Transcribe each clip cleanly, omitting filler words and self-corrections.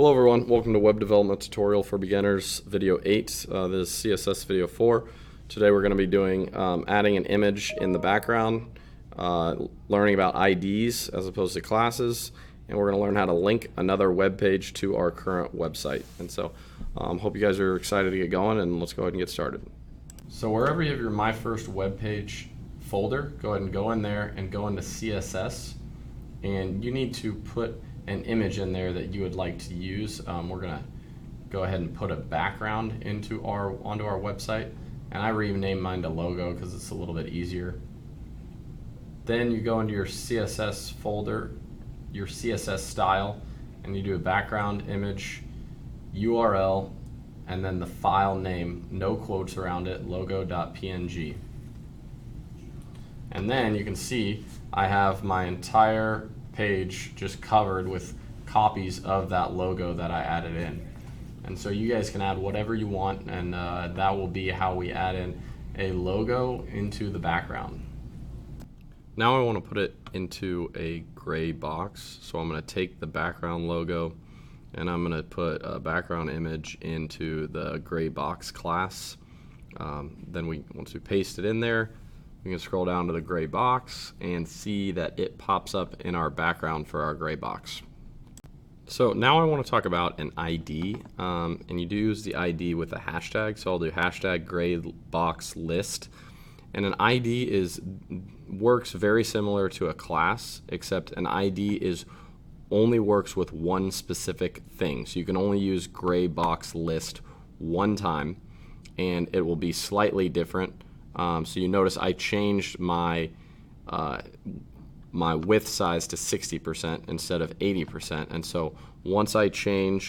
Hello everyone, welcome to Web Development Tutorial for Beginners, Video 8. This is CSS Video 4. Today we're going to be doing adding an image in the background, learning about IDs as opposed to classes, and we're going to learn how to link another web page to our current website. And so hope you guys are excited to get going, and let's go ahead and get started. So wherever you have your My First Web Page folder, go ahead and go in there and go into CSS, and you need to put an image in there that you would like to use. We're gonna go ahead and put a background onto our website, and I renamed mine to logo because it's a little bit easier. Then you go into your CSS folder, your CSS style, and you do a background image, URL, and then the file name, no quotes around it, logo.png. And then you can see I have my entire page just covered with copies of that logo that I added in. And so you guys can add whatever you want, and that will be how we add in a logo into the background. Now I want to put it into a gray box, so I'm going to take the background logo and I'm going to put a background image into the gray box class. Then once we paste it in there, we can scroll down to the gray box and see that it pops up in our background for our gray box. So now I want to talk about an ID, and you do use the ID with a hashtag. So I'll do hashtag gray box list, and an ID works very similar to a class, except an ID only works with one specific thing. So you can only use gray box list one time, and it will be slightly different. So you notice I changed my width size to 60% instead of 80%. And so once I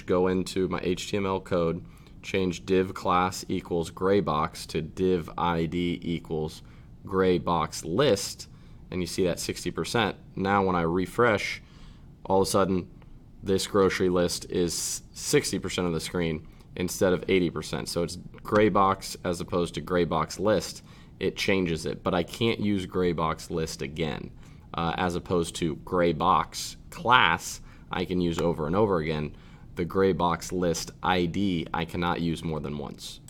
go into my HTML code, change div class equals gray box to div ID equals gray box list, and you see that 60%. Now when I refresh, all of a sudden this grocery list is 60% of the screen instead of 80%. So it's gray box as opposed to gray box list. It changes it, but I can't use gray box list again. As opposed to gray box class, I can use over and over again. The gray box list ID, I cannot use more than once.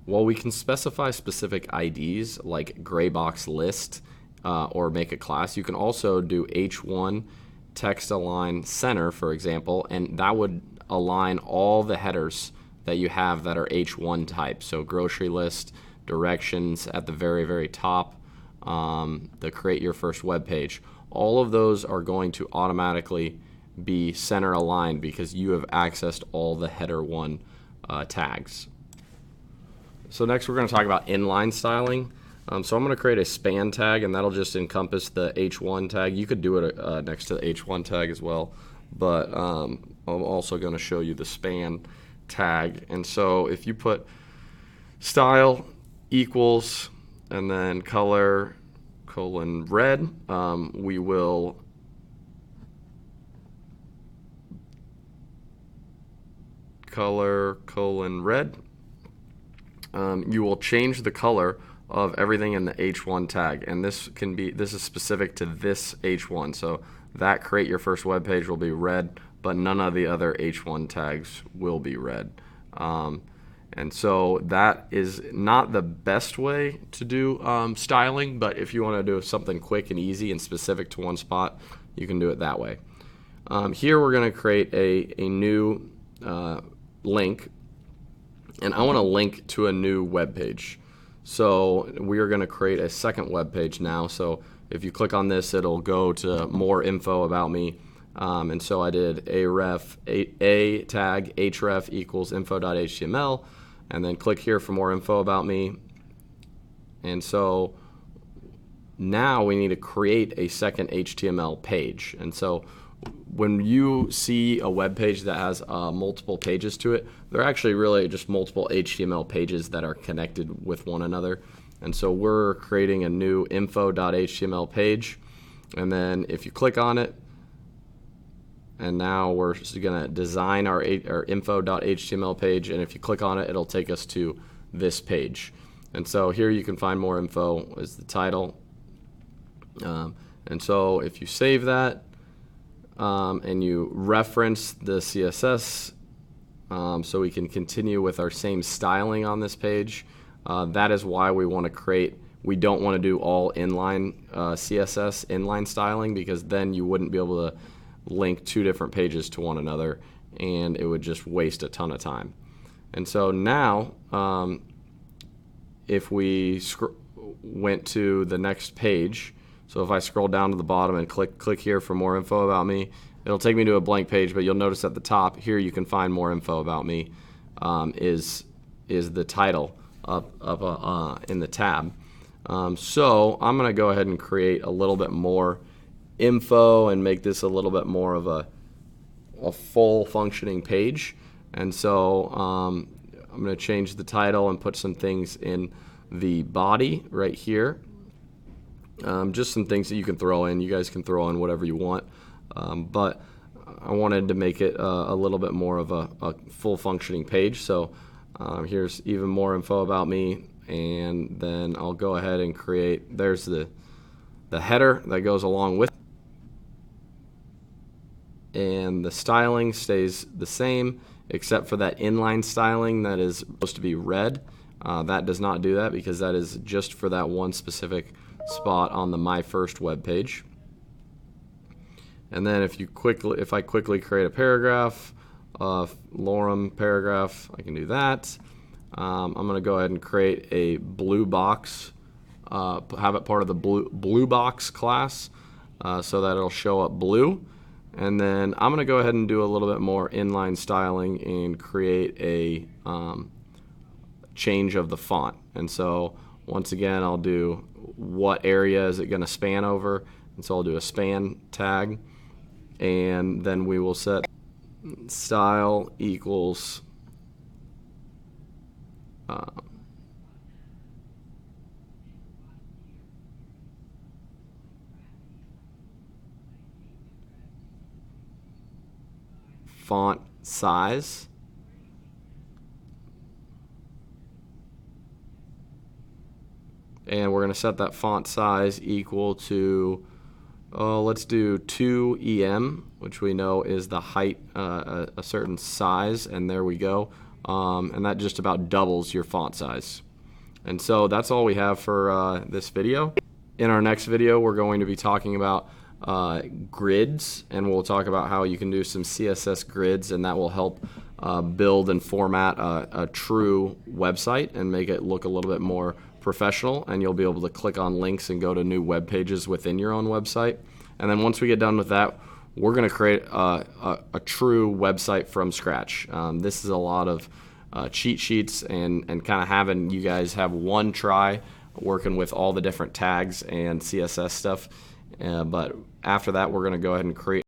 While we can specify specific IDs like gray box list or make a class, you can also do H1 text align center, for example, and that would align all the headers that you have that are H1 type. So grocery list, directions at the very, very top, the create your first web page. All of those are going to automatically be center aligned because you have accessed all the header 1 tags. So next we're going to talk about inline styling. So I'm going to create a span tag, and that'll just encompass the H1 tag. You could do it next to the H1 tag as well, but I'm also going to show you the span tag. And so if you put style equals and then color :red, we will color :red. You will change the color of everything in the H1 tag, and this is specific to this H1. So that create your first web page will be red, but none of the other H1 tags will be red. And so that is not the best way to do styling, but if you want to do something quick and easy and specific to one spot, you can do it that way. Here we're going to create a new link, and I want to link to a new web page. So we are going to create a second web page now. So if you click on this, it'll go to more info about me. And so I did a tag href equals info.html, and then click here for more info about me. And so now we need to create a second HTML page. And so when you see a web page that has multiple pages to it, they're actually really just multiple HTML pages that are connected with one another. And so we're creating a new info.html page, and then if you click on it, and now we're just going to design our info.html page, and if you click on it, it'll take us to this page. And so here you can find more info is the title. And so if you save that and you reference the CSS so we can continue with our same styling on this page. That is why we want to create, we don't want to do all inline CSS inline styling, because then you wouldn't be able to link two different pages to one another and it would just waste a ton of time. And so now if we went to the next page, so if I scroll down to the bottom and click here for more info about me, it'll take me to a blank page, but you'll notice at the top here you can find more info about me, is the title up in the tab. So I'm going to go ahead and create a little bit more info and make this a little bit more of a full functioning page. And so I'm going to change the title and put some things in the body right here. Just some things that you can throw in. You guys can throw in whatever you want. But I wanted to make it a little bit more of a full functioning page. So here's even more info about me, and then I'll go ahead and create, there's the header that goes along with it. And the styling stays the same except for that inline styling that is supposed to be red. That does not do that because that is just for that one specific spot on the My First web page. And then if I quickly create a paragraph, lorem paragraph, I can do that. I'm going to go ahead and create a blue box, have it part of the blue box class, so that it'll show up blue. And then I'm going to go ahead and do a little bit more inline styling and create a change of the font. And so once again, I'll do what area is it going to span over. And so I'll do a span tag, and then we will set style equals font size, and we're going to set that font size equal to, let's do 2 EM, which we know is the height, a certain size, and there we go. And that just about doubles your font size. And so that's all we have for this video. In our next video, we're going to be talking about grids, and we'll talk about how you can do some CSS grids, and that will help build and format a true website and make it look a little bit more professional, and you'll be able to click on links and go to new web pages within your own website. And then once we get done with that, we're going to create a true website from scratch. This is a lot of cheat sheets and kind of having you guys have one try working with all the different tags and CSS stuff. But after that, we're going to go ahead and create